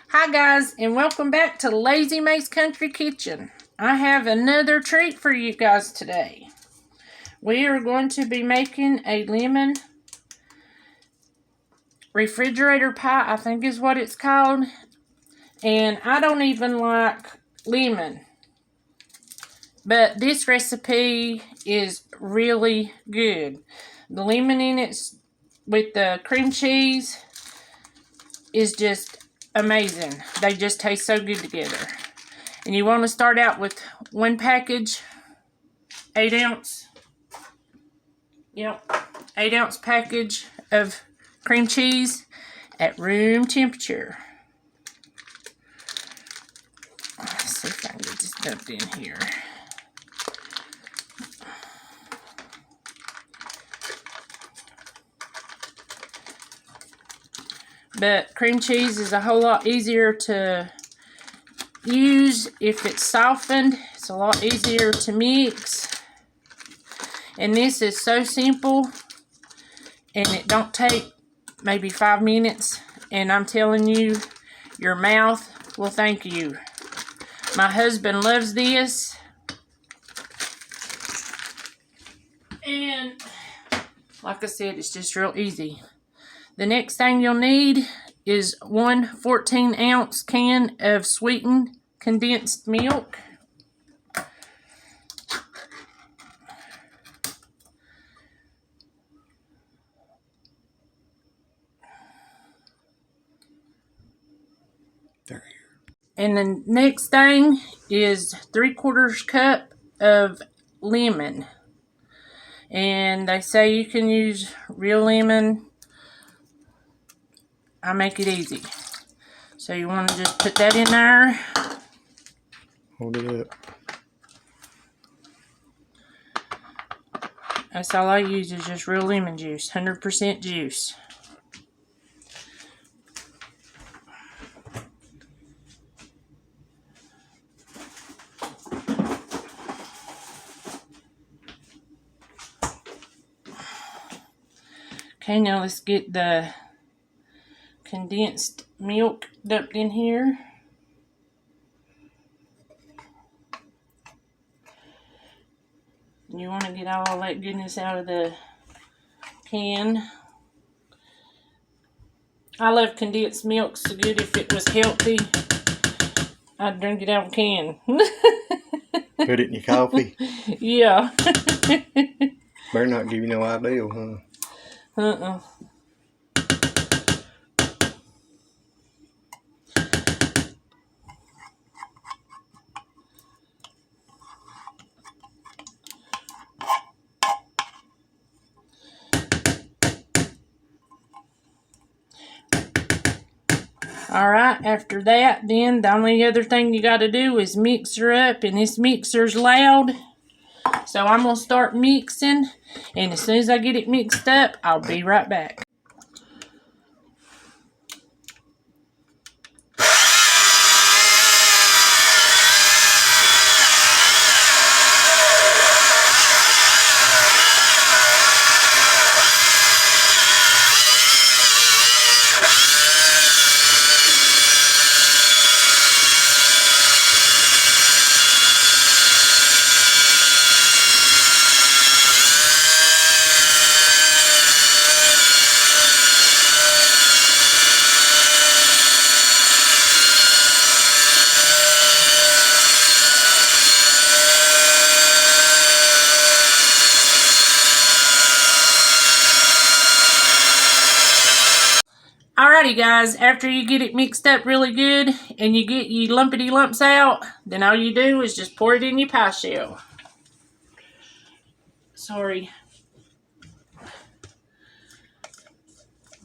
Hi guys, and welcome back to Lazy Mae's Country Kitchen. I have another treat for you guys today. We are going to be making a lemon refrigerator pie, I think is what it's called. And I don't even like lemon, but this recipe is really good. The lemon in it with the cream cheese is just amazing. They just taste so good together. And you want to start out with one package, 8 ounce 8-ounce package of cream cheese at room temperature. Let's see if I can get this dumped in here. But cream cheese is a whole lot easier to use if it's softened. It's a lot easier to mix. And this is so simple, and it don't take maybe 5 minutes. And I'm telling you, your mouth will thank you. My husband loves this. And like I said, it's just real easy. The next thing you'll need is one 14-ounce can of sweetened condensed milk. And the next thing is 3/4 cup of lemon. And they say you can use real lemon. I make it easy. So you want to just put that in there. Hold it up. That's all I use is just real lemon juice, 100% juice. Okay, now let's get the condensed milk dumped in here. You want to get all that goodness out of the can. I love condensed milk so good. If it was healthy, I'd drink it out of a can. Put it in your coffee? Yeah. Better not give you no idea, huh? Alright, after that, then the only other thing you got to do is mix her up, and this mixer's loud. So I'm going to start mixing, and as soon as I get it mixed up, I'll be right back. Alrighty guys, after you get it mixed up really good and you get your lumpity lumps out, then all you do is just pour it in your pie shell. Sorry.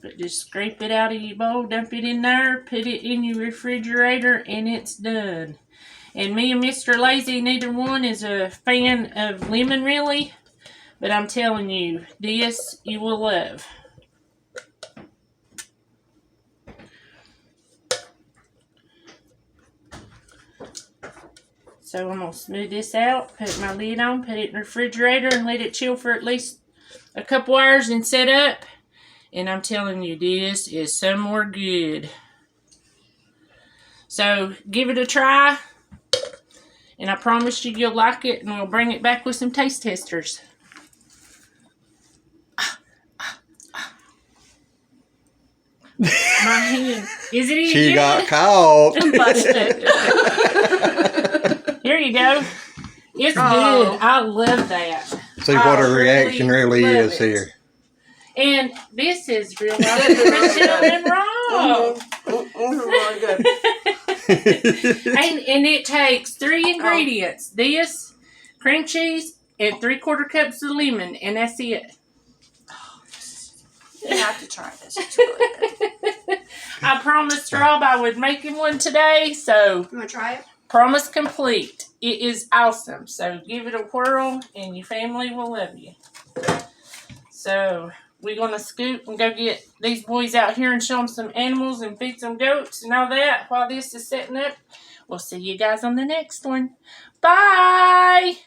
But just scrape it out of your bowl, dump it in there, put it in your refrigerator, and it's done. And me and Mr. Lazy, neither one is a fan of lemon really, but I'm telling you, this you will love. So I'm going to smooth this out, put my lid on, put it in the refrigerator, and let it chill for at least a couple hours and set up. And I'm telling you, this is some more good. So give it a try. And I promise you you'll like it, and we'll bring it back with some taste testers. My hand. Is it any She good? got caught. Busted. Here you go. It's Oh. good. I love that. See what her reaction really love is it. here. And this is real life Michelle and Rob. Really good. And it takes 3 ingredients. This, cream cheese, and 3/4 cups of lemon, and that's it. You have to try this. It's really good. I promised Rob I would make him one today, so You want to try it? promise complete. It is awesome. So give it a whirl, and your family will love you. So we're going to scoot and go get these boys out here and show them some animals and feed some goats and all that while this is setting up. We'll see you guys on the next one. Bye!